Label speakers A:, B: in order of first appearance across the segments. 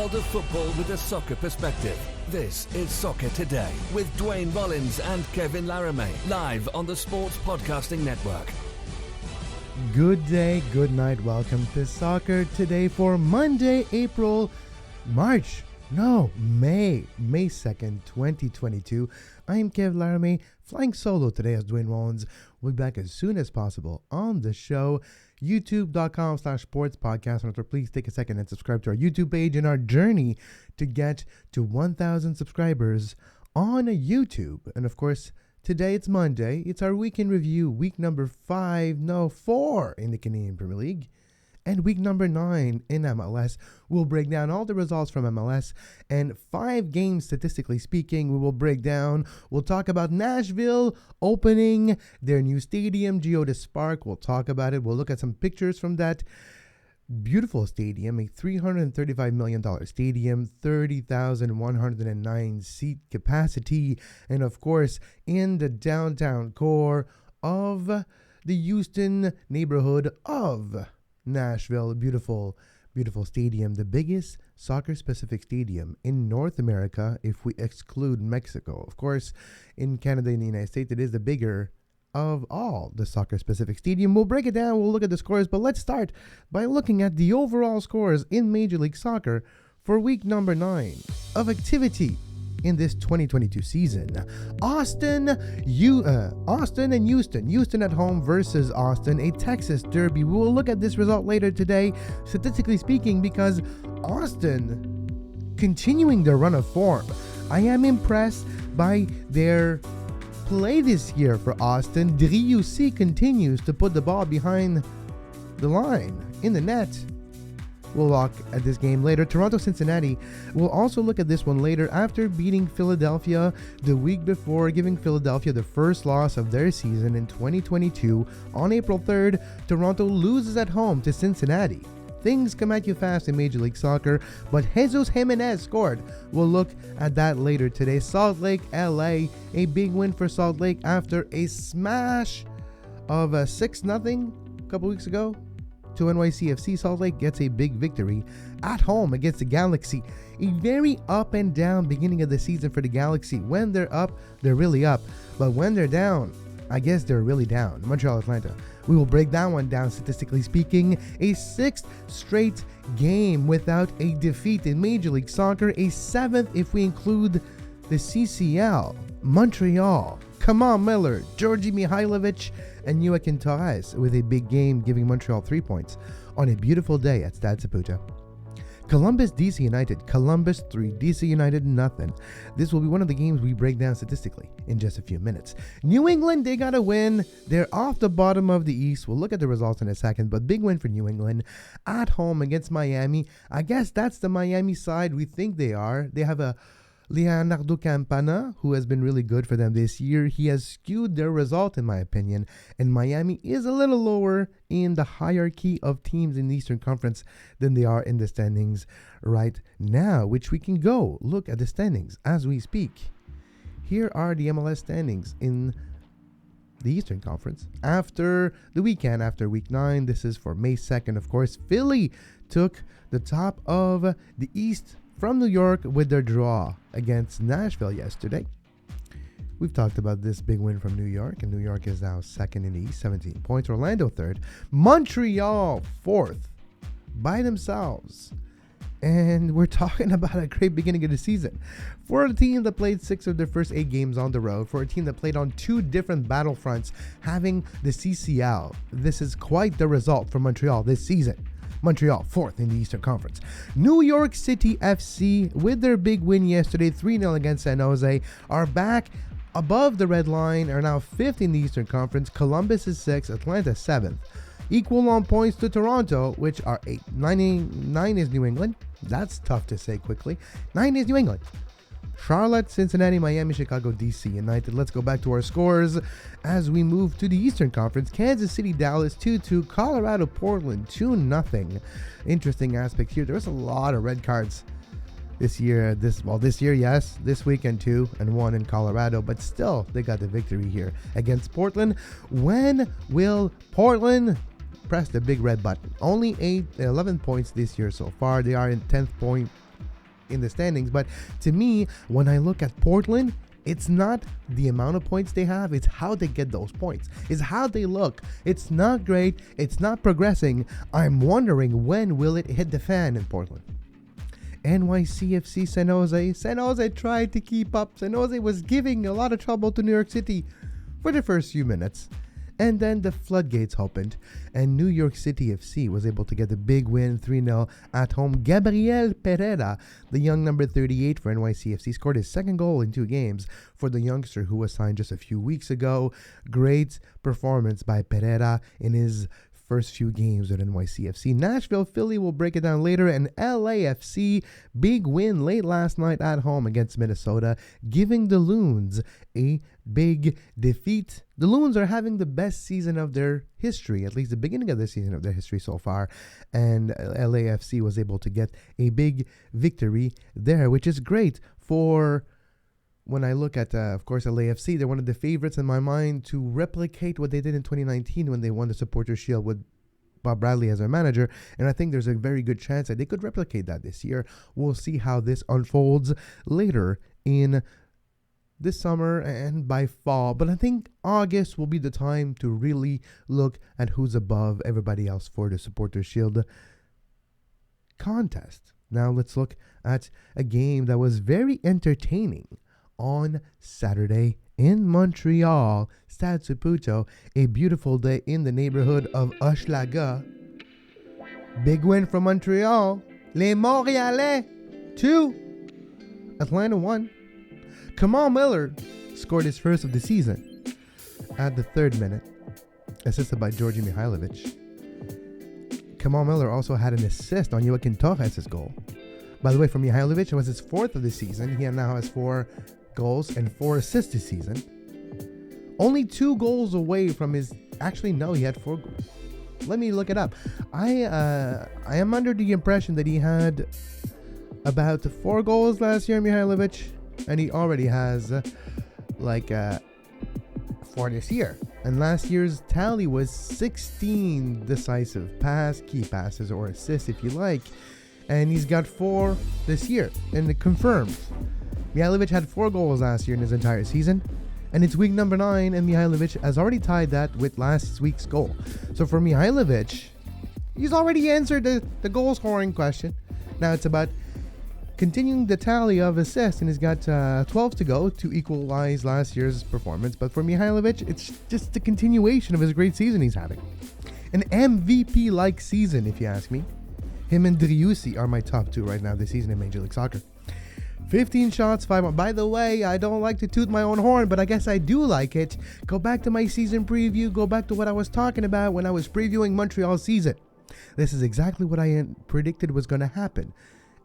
A: world of football with a soccer perspective. This is Soccer Today with Dwayne Rollins and Kevin Laramie, live on the Sports Podcasting Network.
B: Good day, good night. Welcome to Soccer Today for Monday, May 2nd, 2022. I'm Kev Laramie, flying solo today as Dwayne Rollins. We'll be back as soon as possible on the show. YouTube.com/sports podcast. Please take a second and subscribe to our YouTube page in our journey to get to 1,000 subscribers on YouTube. And of course, today it's Monday. It's our weekend review, week number 4 in the Canadian Premier League. And week number 9 in MLS. We'll break down all the results from MLS and 5 games, statistically speaking. We'll talk about Nashville opening their new stadium, Geodis Park. We'll talk about it. We'll look at some pictures from that beautiful stadium, a $335 million stadium, 30,109 seat capacity. And of course, in the downtown core of the Houston neighborhood of Nashville, beautiful stadium, the biggest soccer-specific stadium in North America if we exclude Mexico. Of course, in Canada and the United States, it is the bigger of all the soccer-specific stadium. We'll break it down, we'll look at the scores, but let's start by looking at the overall scores in Major League Soccer for week number 9 of activity in this 2022 season. Austin and Houston. Houston at home versus Austin, a Texas derby. We will look at this result later today, statistically speaking, because Austin continuing their run of form. I am impressed by their play this year for Austin. Driussi continues to put the ball behind the line in the net. We'll look at this game later. Toronto-Cincinnati. We'll also look at this one later after beating Philadelphia the week before, giving Philadelphia the first loss of their season in 2022. On April 3rd, Toronto loses at home to Cincinnati. Things come at you fast in Major League Soccer, but Jesus Jimenez scored. We'll look at that later today. Salt Lake, LA. A big win for Salt Lake after a smash of 6-0 a couple weeks ago to NYCFC. Salt Lake gets a big victory at home against the Galaxy. A very up and down beginning of the season for the Galaxy. When they're up, they're really up. But when they're down, I guess they're really down. Montreal, Atlanta. We will break that one down, statistically speaking. A 6th straight game without a defeat in Major League Soccer. A 7th if we include the CCL. Montreal. Kamal Miller, Georgi Mihailovic, and Joaquin Torres with a big game, giving Montreal 3 points on a beautiful day at Stade Saputo. Columbus, DC United. Columbus 3, DC United nothing. This will be one of the games we break down statistically in just a few minutes. New England, they got a win. They're off the bottom of the East. We'll look at the results in a second, but big win for New England at home against Miami. I guess that's the Miami side we think they are. They have a Leonardo Campana, who has been really good for them this year. He has skewed their result, in my opinion, and Miami is a little lower in the hierarchy of teams in the Eastern Conference than they are in the standings right now, which we can go look at the standings as we speak. Here are the MLS standings in the Eastern Conference after the weekend, after week 9. This is for May 2nd, of course. Philly took the top of the East from New York with their draw against Nashville yesterday. We've talked about this big win from New York, and New York is now second in the East, 17 points. Orlando third. Montreal fourth by themselves. And we're talking about a great beginning of the season. For a team that played 6 of their first 8 games on the road, for a team that played on 2 different battlefronts, having the CCL, this is quite the result for Montreal this season. Montreal, 4th in the Eastern Conference. New York City FC, with their big win yesterday, 3-0 against San Jose, are back above the red line, are now 5th in the Eastern Conference. Columbus is 6th, Atlanta 7th. Equal on points to Toronto, which are 8. 9 is New England. That's tough to say quickly. 9 is New England. Charlotte, Cincinnati, Miami, Chicago, DC United. Let's go back to our scores as we move to the Eastern Conference. Kansas City, Dallas 2-2. Colorado, Portland 2-0. Interesting aspect here. There was a lot of red cards this year. This year, yes. This weekend, 2 and 1 in Colorado. But still, they got the victory here against Portland. When will Portland press the big red button? Only 11 points this year so far. They are in 10th in the standings. But to me, when I look at Portland, it's not the amount of points they have, it's how they get those points. It's how they look. It's not great. It's not progressing. I'm wondering, when will it hit the fan in Portland? NYCFC San Jose. San Jose tried to keep up. San Jose was giving a lot of trouble to New York City for the first few minutes. And then the floodgates opened, and New York City FC was able to get the big win 3-0 at home. Gabriel Pereira, the young number 38 for NYCFC, scored his second goal in 2 games for the youngster who was signed just a few weeks ago. Great performance by Pereira in his first few games at NYCFC. Nashville Philly will break it down later, and LAFC, big win late last night at home against Minnesota, giving the Loons a big defeat. The Loons are having the best season of their history, at least the beginning of the season of their history so far, and LAFC was able to get a big victory there, which is great for... When I look at, of course, LAFC, they're one of the favorites in my mind to replicate what they did in 2019 when they won the Supporters' Shield with Bob Bradley as their manager. And I think there's a very good chance that they could replicate that this year. We'll see how this unfolds later in this summer and by fall. But I think August will be the time to really look at who's above everybody else for the Supporters' Shield contest. Now let's look at a game that was very entertaining on Saturday in Montreal, Stade Saputo, a beautiful day in the neighborhood of Hochelaga. Big win from Montreal. Les Montréalais 2, Atlanta 1. Kamal Miller scored his first of the season at the 3rd minute, assisted by Georgi Mihailovic. Kamal Miller also had an assist on Joaquin Torres' goal. By the way, for Mihailovic, it was his 4th of the season. He now has 4 goals and 4 assists this season. Only 2 goals away from his... Actually, no, he had 4 goals. Let me look it up. I am under the impression that he had about 4 goals last year, Mihailovic, and he already has 4 this year. And last year's tally was 16 decisive key passes or assists, if you like. And he's got 4 this year, and it confirms. Mihailovic had 4 goals last year in his entire season, and it's week number 9, and Mihailovic has already tied that with last week's goal. So for Mihailovic, he's already answered the goal scoring question. Now it's about continuing the tally of assists, and he's got 12 to go to equalize last year's performance. But for Mihailovic, it's just the continuation of his great season he's having. An MVP-like season, if you ask me. Him and Driussi are my top 2 right now this season in Major League Soccer. 15 shots, 5 By the way, I don't like to toot my own horn, but I guess I do like it. Go back to my season preview. Go back to what I was talking about when I was previewing Montreal's season. This is exactly what I predicted was going to happen.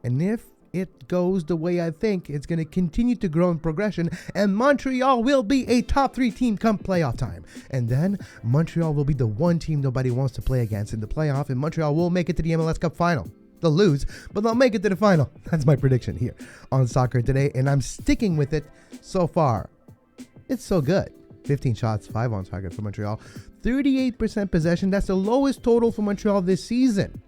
B: And if it goes the way I think, it's going to continue to grow in progression, and Montreal will be a top 3 team come playoff time. And then Montreal will be the one team nobody wants to play against in the playoff, and Montreal will make it to the MLS Cup final. They'll lose, but they'll make it to the final. That's my prediction here on Soccer Today, and I'm sticking with it so far. It's so good. 15 shots, 5 on target for Montreal. 38% possession. That's the lowest total for Montreal this season.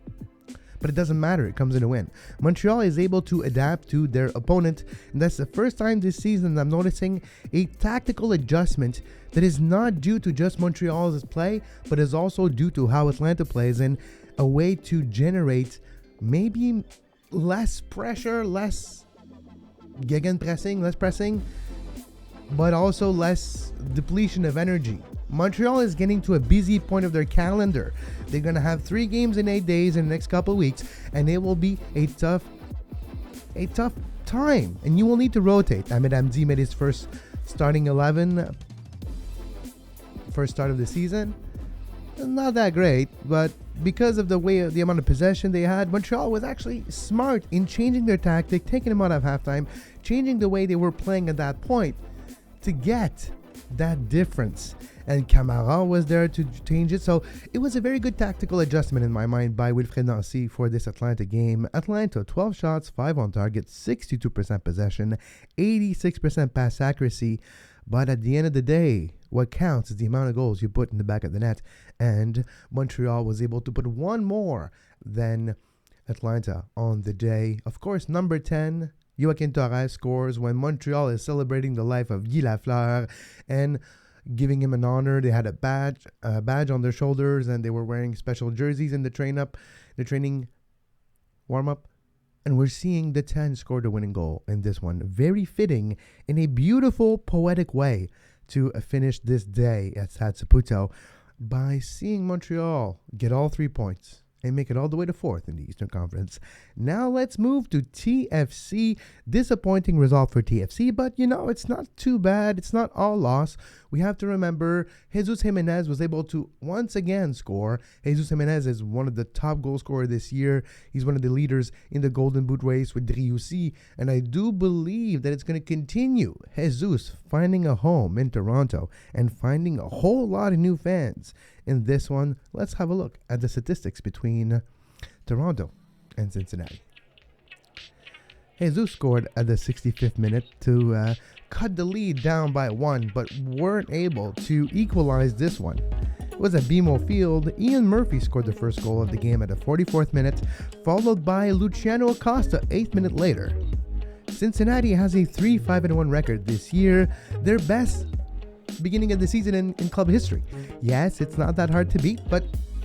B: But it doesn't matter. It comes in a win. Montreal is able to adapt to their opponent, and that's the first time this season I'm noticing a tactical adjustment that is not due to just Montreal's play, but is also due to how Atlanta plays, and a way to generate maybe less pressure, less gegenpressing, less pressing, but also less depletion of energy. Montreal is getting to a busy point of their calendar. They're going to have 3 games in 8 days in the next couple of weeks, and it will be a tough time. And you will need to rotate. Ahmed Hamdi made his first starting 11, first start of the season. Not that great, but because of the amount of possession they had, Montreal was actually smart in changing their tactic, taking them out of halftime, changing the way they were playing at that point to get that difference. And Camara was there to change it. So it was a very good tactical adjustment in my mind by Wilfred Nancy for this Atlanta game. Atlanta, 12 shots, 5 on target, 62% possession, 86% pass accuracy. But at the end of the day, what counts is the amount of goals you put in the back of the net. And Montreal was able to put one more than Atlanta on the day. Of course, number 10, Joaquin Torres scores when Montreal is celebrating the life of Guy Lafleur and giving him an honor. They had a badge on their shoulders, and they were wearing special jerseys in the training warm-up. And we're seeing the 10 score the winning goal in this one. Very fitting in a beautiful, poetic way to finish this day at Stade Saputo by seeing Montreal get all 3 points and make it all the way to 4th in the Eastern Conference. Now let's move to TFC. Disappointing result for TFC, but it's not too bad. It's not all loss. We have to remember Jesus Jimenez was able to once again score. Jesus Jimenez is one of the top goal scorers this year. He's one of the leaders in the Golden Boot race with Driussi, and I do believe that it's going to continue. Jesus finding a home in Toronto and finding a whole lot of new fans in this one. Let's have a look at the statistics between Toronto and Cincinnati. Jesus scored at the 65th minute to cut the lead down by 1, but weren't able to equalize this one. It was at BMO Field. Ian Murphy scored the first goal of the game at the 44th minute, followed by Luciano Acosta 8th minute later. Cincinnati has a 3-5-1 record this year, their best beginning of the season in club history. Yes, it's not that hard to beat, but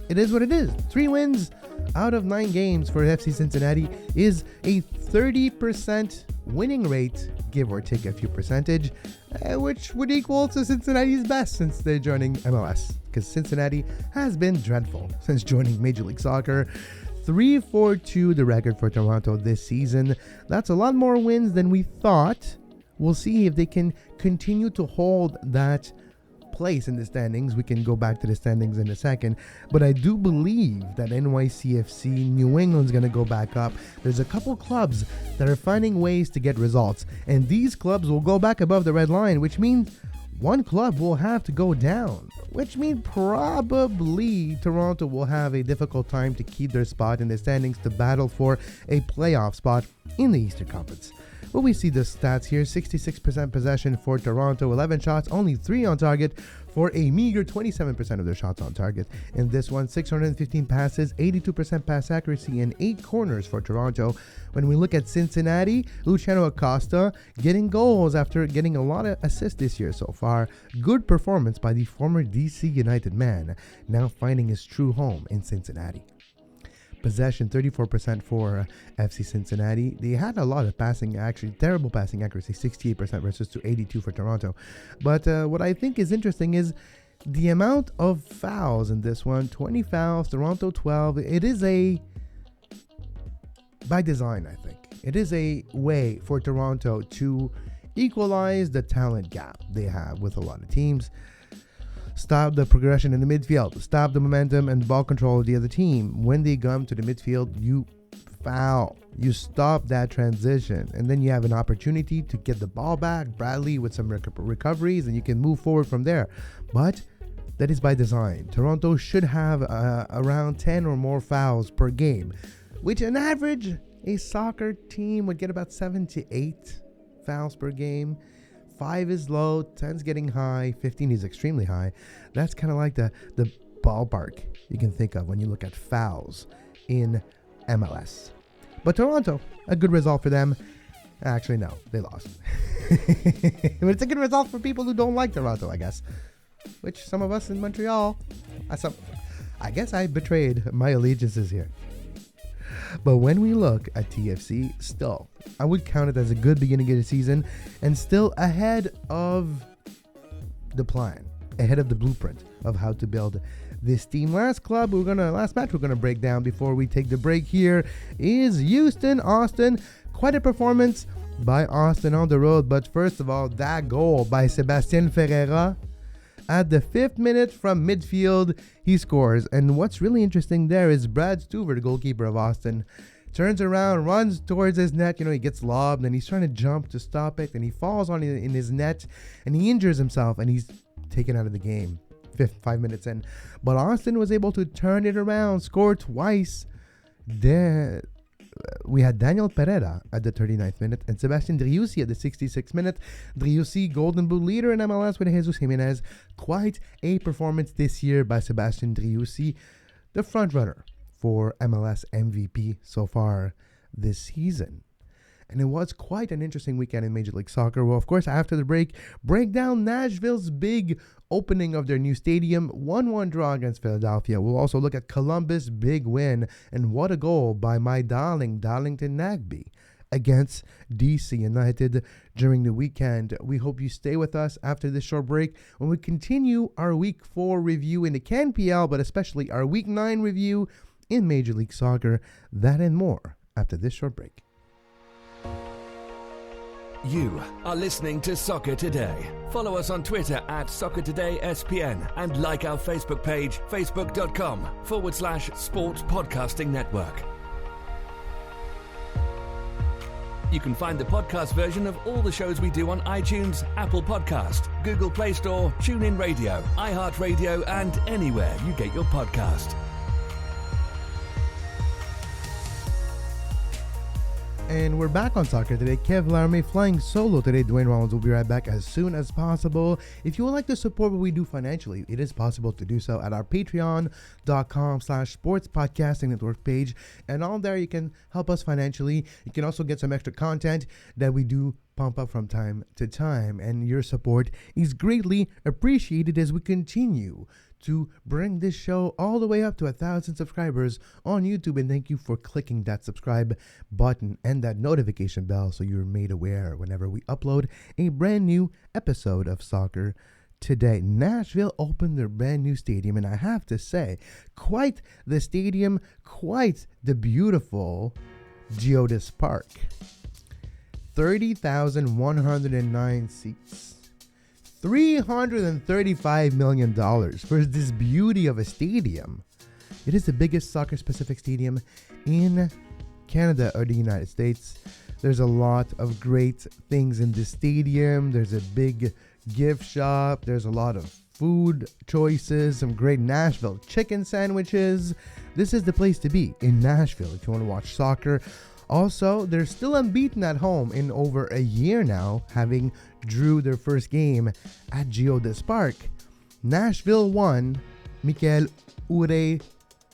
B: it is what it is. 3 wins out of 9 games for FC Cincinnati is a 30% winning rate, give or take a few percentage, which would equal to Cincinnati's best since they're joining MLS, because Cincinnati has been dreadful since joining Major League Soccer. 3-4-2 the record for Toronto this season. That's a lot more wins than we thought. We'll see if they can continue to hold that place in the standings. We can go back to the standings in a second, but I do believe that NYCFC, New England's going to go back up. There's a couple clubs that are finding ways to get results, and these clubs will go back above the red line, which means one club will have to go down, which means probably Toronto will have a difficult time to keep their spot in the standings to battle for a playoff spot in the Eastern Conference. Well, we see the stats here. 66% possession for Toronto, 11 shots, only 3 on target for a meager 27% of their shots on target. In this one, 615 passes, 82% pass accuracy, and 8 corners for Toronto. When we look at Cincinnati, Luciano Acosta getting goals after getting a lot of assists this year so far. Good performance by the former DC United man, now finding his true home in Cincinnati. Possession 34% for FC Cincinnati. They had a lot of passing, actually terrible passing accuracy, 68% versus to 82 for Toronto. But what I think is interesting is the amount of fouls in this one. 20 fouls, Toronto 12. It is by design, I think. It is a way for Toronto to equalize the talent gap they have with a lot of teams. Stop the progression in the midfield, stop the momentum and ball control of the other team. When they come to the midfield, you foul. You stop that transition, and then you have an opportunity to get the ball back. Bradley with some recoveries, and you can move forward from there. But that is by design. Toronto should have around 10 or more fouls per game, which on average, a soccer team would get about 7 to 8 fouls per game. 5 is low, 10 is getting high, 15 is extremely high. That's kind of like the ballpark you can think of when you look at fouls in MLS. But Toronto, a good result for them. Actually, no, they lost. But it's a good result for people who don't like Toronto, I guess. Which some of us in Montreal, I guess I betrayed my allegiances here. But when we look at TFC, still, I would count it as a good beginning of the season and still ahead of the plan, ahead of the blueprint of how to build this team. Last match we're gonna break down before we take the break here is Houston-Austin. Quite a performance by Austin on the road, but first of all, that goal by Sebastián Ferreira. At the 5th minute from midfield, he scores. And what's really interesting there is Brad Stuver, the goalkeeper of Austin, turns around, runs towards his net. He gets lobbed, and he's trying to jump to stop it, and he falls in his net, and he injures himself, and he's taken out of the game 5 minutes in. But Austin was able to turn it around, score twice. There, we had Daniel Pereira at the 39th minute and Sebastian Driussi at the 66th minute. Driussi, Golden Boot leader in MLS with Jesus Jimenez. Quite a performance this year by Sebastian Driussi, the front runner for MLS MVP so far this season. And it was quite an interesting weekend in Major League Soccer. Well, of course, after the break down Nashville's big opening of their new stadium, 1-1 draw against Philadelphia. We'll also look at Columbus' big win, and what a goal by my darling Darlington Nagbe against DC United during the weekend. We hope you stay with us after this short break when we continue our Week 4 review in the CanPL, but especially our Week 9 review in Major League Soccer. That and more after this short break.
A: You are listening to Soccer Today. Follow us on Twitter at SoccerTodaySPN and like our Facebook page, facebook.com/Sports Podcasting Network. You can find the podcast version of all the shows we do on iTunes, Apple Podcast, Google Play Store, TuneIn Radio, iHeartRadio, and anywhere you get your podcast.
B: And we're back on Soccer Today. Kev Laramie flying solo today. Dwayne Rollins will be right back as soon as possible. If you would like to support what we do financially, it is possible to do so at our patreon.com/sports podcasting network page. And on there, you can help us financially. You can also get some extra content that we do pump up from time to time. And your support is greatly appreciated as we continue to bring this show all the way up to 1,000 subscribers on YouTube. And thank you for clicking that subscribe button and that notification bell so you're made aware whenever we upload a brand new episode of Soccer Today. Nashville opened their brand new stadium, and I have to say, quite the stadium, quite the beautiful Geodis Park. 30,109 seats. $335 million for this beauty of a stadium. It is the biggest soccer-specific stadium in Canada or the United States. There's a lot of great things in this stadium. There's a big gift shop. There's a lot of food choices, some great Nashville chicken sandwiches. This is the place to be in Nashville if you want to watch soccer. Also, they're still unbeaten at home in over a year now, having drew their first game at Geodis Park. Nashville won. Mikel Ure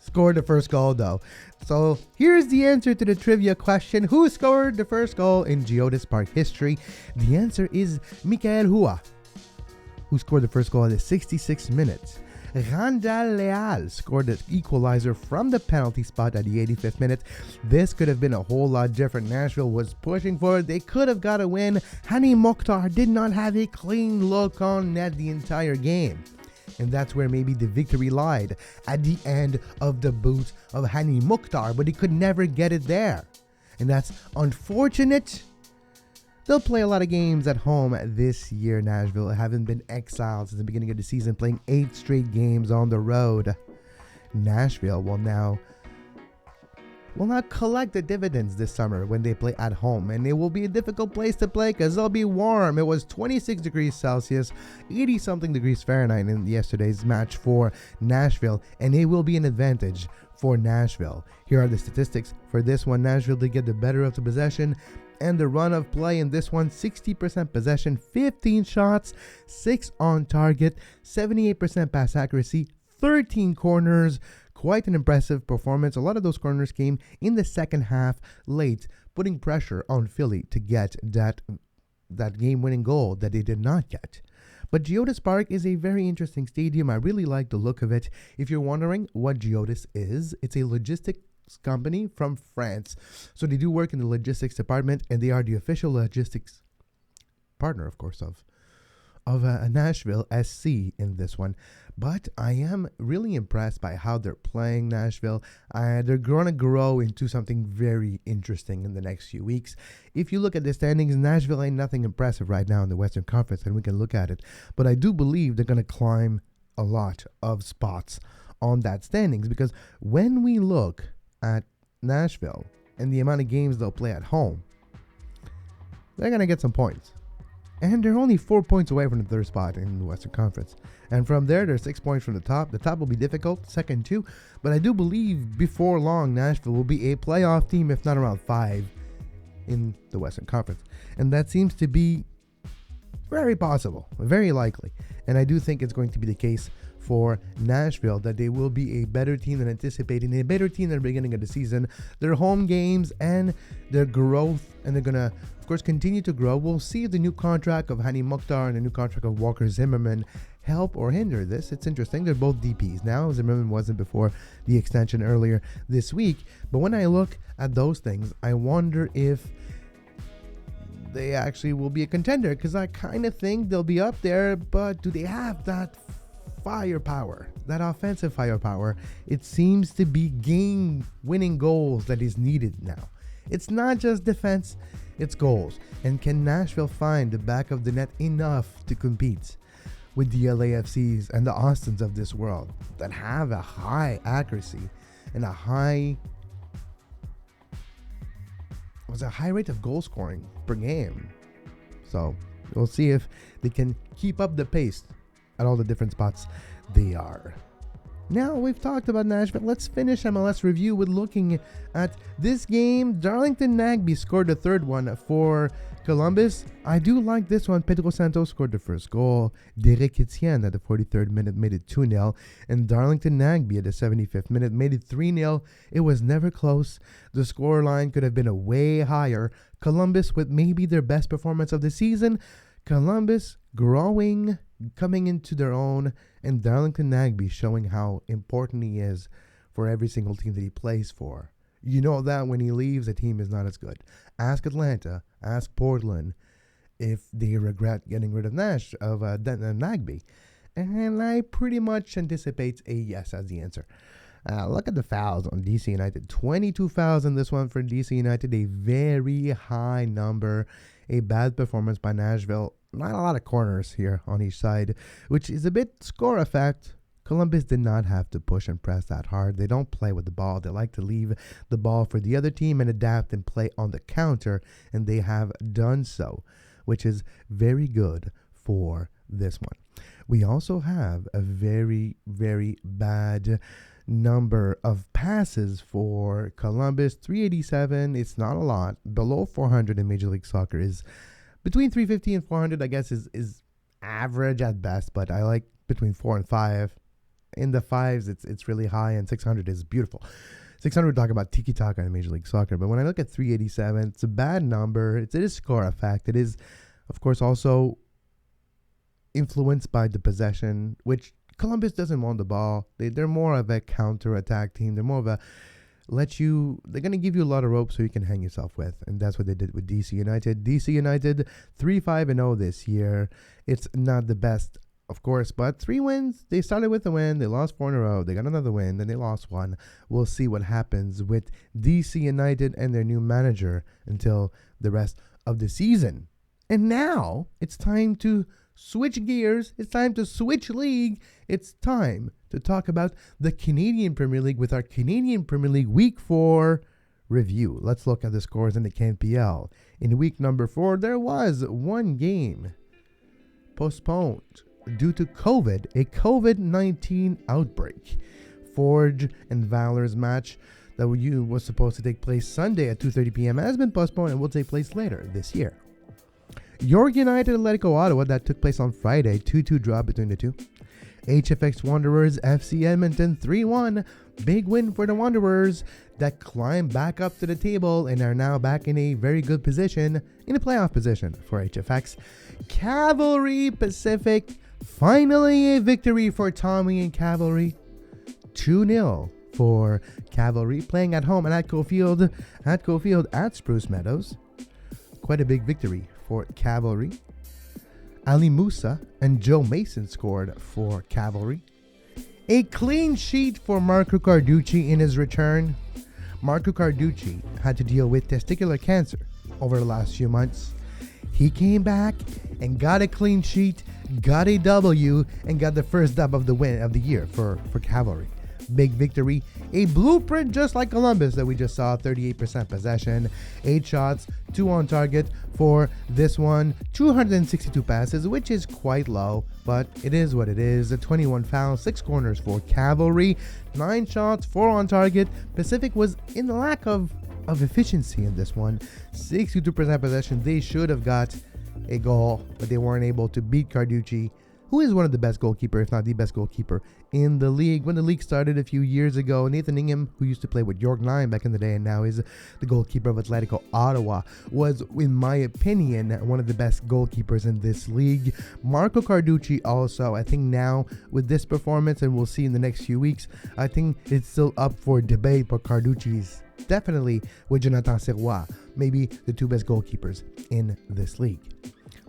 B: scored the first goal, though. So here's the answer to the trivia question. Who scored the first goal in Geodis Park history? The answer is Mikel Hua, who scored the first goal at the 66th minute. Randall Leal scored the equalizer from the penalty spot at the 85th minute. This could have been a whole lot different. Nashville was pushing for it. They could have got a win. Hani Mokhtar did not have a clean look on net the entire game. And that's where maybe the victory lied, at the end of the boot of Hani Mokhtar, but he could never get it there. And that's unfortunate. They'll play a lot of games at home this year. Nashville haven't been exiled since the beginning of the season, playing 8 straight games on the road. Nashville will now collect the dividends this summer when they play at home, and it will be a difficult place to play because they'll be warm. It was 26 degrees Celsius, 80 something degrees Fahrenheit in yesterday's match for Nashville, and it will be an advantage for Nashville. Here are the statistics for this one. Nashville did get the better of the possession and the run of play in this one. 60% possession, 15 shots, 6 on target, 78% pass accuracy, 13 corners. Quite an impressive performance. A lot of those corners came in the second half late, putting pressure on Philly to get that game-winning goal that they did not get. But Geodis Park is a very interesting stadium. I really like the look of it. If you're wondering what Geodis is, it's a logistics company from France. So they do work in the logistics department, and they are the official logistics partner, of course, of Nashville SC in this one. But I am really impressed by how they're playing Nashville. They're going to grow into something very interesting in the next few weeks. If you look at the standings, Nashville ain't nothing impressive right now in the Western Conference, and we can look at it. But I do believe they're going to climb a lot of spots on that standings, because when we look at Nashville and the amount of games they'll play at home, they're going to get some points. And they're only 4 points away from the third spot in the Western Conference. And from there, they're 6 points from the top. The top will be difficult, second too. But I do believe before long, Nashville will be a playoff team, if not around 5 in the Western Conference. And that seems to be very possible, very likely. And I do think it's going to be the case for Nashville, that they will be a better team than anticipated, a better team than the beginning of the season. Their home games and their growth, and they're going to, of course, continue to grow. We'll see if the new contract of Hani Mukhtar and the new contract of Walker Zimmerman help or hinder this. It's interesting. They're both DPs now. Zimmerman wasn't before the extension earlier this week. But when I look at those things, I wonder if they actually will be a contender, because I kind of think they'll be up there, but do they have that firepower, that offensive firepower? It seems to be game-winning goals that is needed now. It's not just defense, it's goals. And can Nashville find the back of the net enough to compete with the LAFCs and the Austins of this world that have a high accuracy and a high rate of goal scoring per game? So we'll see if they can keep up the pace at all the different spots they are. Now we've talked about Nashville. Let's finish MLS review with looking at this game. Darlington Nagbe scored the third one for Columbus. I do like this one. Pedro Santos scored the first goal. Derek Etienne at the 43rd minute made it 2-0. And Darlington Nagbe at the 75th minute made it 3-0. It was never close. The scoreline could have been a way higher. Columbus with maybe their best performance of the season. Columbus growing, coming into their own, and Darlington Nagbe showing how important he is for every single team that he plays for. You know that when he leaves, the team is not as good. Ask Atlanta, ask Portland if they regret getting rid of Nagbe. And I pretty much anticipate a yes as the answer. Look at the fouls on DC United. 22 fouls in this one for DC United, a very high number. A bad performance by Nashville. Not a lot of corners here on each side, which is a bit score effect. Columbus did not have to push and press that hard. They don't play with the ball. They like to leave the ball for the other team and adapt and play on the counter, and they have done so, which is very good for this one. We also have a very, very bad number of passes for Columbus. 387. It's not a lot. Below 400 in Major League Soccer is between 350 and 400, I guess, is average at best, but I like between 4 and 5. In the 5s, it's really high, and 600 is beautiful. 600, talk about tiki-taka in Major League Soccer, but when I look at 387, it's a bad number. It is score effect. It is, of course, also influenced by the possession, which Columbus doesn't want the ball. They're more of a counter-attack team. They're more of a they're going to give you a lot of rope so you can hang yourself with. And that's what they did with DC United. DC United 3-5-0 this year. It's not the best, of course, but 3 wins. They started with a win. They lost 4 in a row. They got another win. Then they lost 1. We'll see what happens with DC United and their new manager until the rest of the season. And now it's time to switch gears. It's time to switch league. It's time to talk about the Canadian Premier League with our Canadian Premier League Week 4 review. Let's look at the scores in the CanPL. In week number 4, there was one game postponed due to COVID, a COVID-19 outbreak. Forge and Valor's match that was supposed to take place Sunday at 2:30 p.m. has been postponed and will take place later this year. York United Atletico Ottawa, that took place on Friday, 2-2 draw between the two. HFX Wanderers FC Edmonton 3-1. Big win for the Wanderers that climbed back up to the table and are now back in a very good position, in a playoff position for HFX. Cavalry Pacific, finally a victory for Tommy and Cavalry. 2-0 for Cavalry, playing at home at Atco Field at Spruce Meadows. Quite a big victory for Cavalry. Ali Musa and Joe Mason scored for Cavalry. A clean sheet for Marco Carducci in his return. Marco Carducci had to deal with testicular cancer over the last few months. He came back and got a clean sheet, got a W, and got the first dub of the win of the year for Cavalry. Big victory. A blueprint just like Columbus that we just saw. 38% possession, 8 shots, 2 on target for this one. 262 passes, which is quite low, but it is what it is. 21 fouls, 6 corners for Cavalry, 9 shots, 4 on target. Pacific was in lack of efficiency in this one. 62% possession. They should have got a goal, but they weren't able to beat Carducci, who is one of the best goalkeeper, if not the best goalkeeper in the league. When the league started a few years ago, Nathan Ingham, who used to play with York 9 back in the day and now is the goalkeeper of Atletico Ottawa, was, in my opinion, one of the best goalkeepers in this league. Marco Carducci also, I think now with this performance, and we'll see in the next few weeks, I think it's still up for debate, but Carducci's definitely, with Jonathan Sirois, maybe the two best goalkeepers in this league.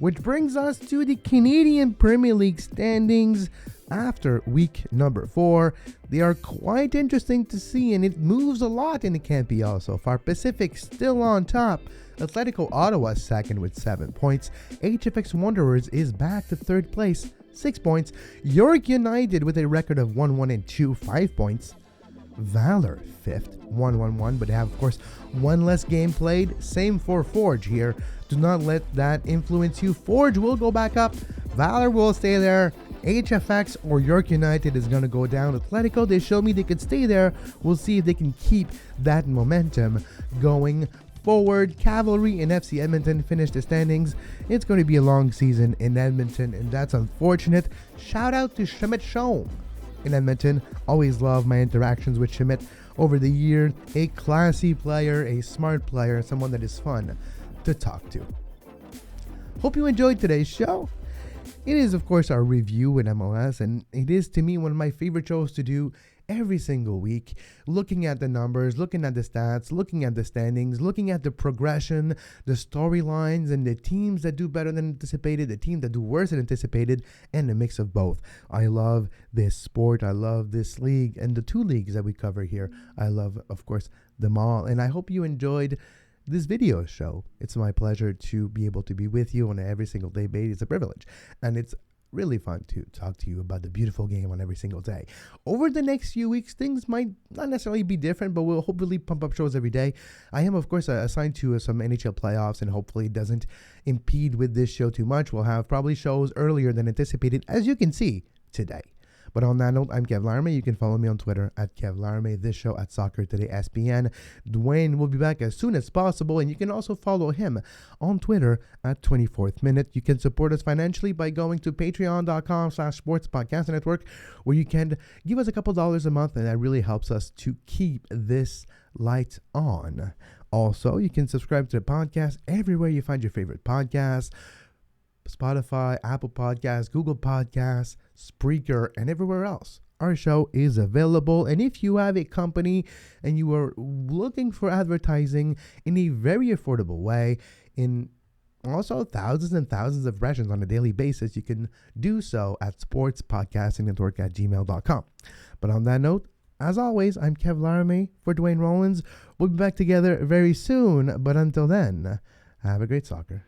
B: Which brings us to the Canadian Premier League standings after week number 4. They are quite interesting to see, and it moves a lot in the CanPL so far. Pacific still on top. Atletico Ottawa second with 7 points. HFX Wanderers is back to third place, 6 points. York United with a record of 1-1-2, 5 points. Valor fifth, 1-1-1, but they have, of course, one less game played. Same for Forge here. Do not let that influence you. Forge will go back up. Valor will stay there. HFX or York United is going to go down. Atletico, they showed me they could stay there. We'll see if they can keep that momentum going forward. Cavalry and FC Edmonton finish the standings. It's going to be a long season in Edmonton, and that's unfortunate. Shout out to Schmidt Schoen in Edmonton. Always love my interactions with Schmidt over the year. A classy player, a smart player, someone that is fun to talk to. Hope you enjoyed today's show. It is, of course, our review in MLS, and it is, to me, one of my favorite shows to do every single week. Looking at the numbers, looking at the stats, looking at the standings, looking at the progression, the storylines, and the teams that do better than anticipated, the teams that do worse than anticipated, and a mix of both. I love this sport. I love this league, and the two leagues that we cover here. I love, of course, them all, and I hope you enjoyed this video show. It's my pleasure to be able to be with you on an every single day basis. It's a privilege, and it's really fun to talk to you about the beautiful game on every single day. Over the next few weeks, things might not necessarily be different, but we'll hopefully pump up shows every day. I am, of course, assigned to some NHL playoffs, and hopefully it doesn't impede with this show too much. We'll have probably shows earlier than anticipated, as you can see today. But on that note, I'm Kev Larme. You can follow me on Twitter at Kev Larme. This show at Soccer Today SPN. Dwayne will be back as soon as possible, and you can also follow him on Twitter at 24th Minute. You can support us financially by going to patreon.com/sportspodcastnetwork, where you can give us a couple dollars a month, and that really helps us to keep this light on. Also, you can subscribe to the podcast everywhere you find your favorite podcasts. Spotify, Apple Podcasts, Google Podcasts, Spreaker, and everywhere else. Our show is available, and if you have a company and you are looking for advertising in a very affordable way, in also thousands and thousands of impressions on a daily basis, you can do so at sportspodcastingnetwork@gmail.com. But on that note, as always, I'm Kev Larme for Dwayne Rollins. We'll be back together very soon, but until then, have a great soccer.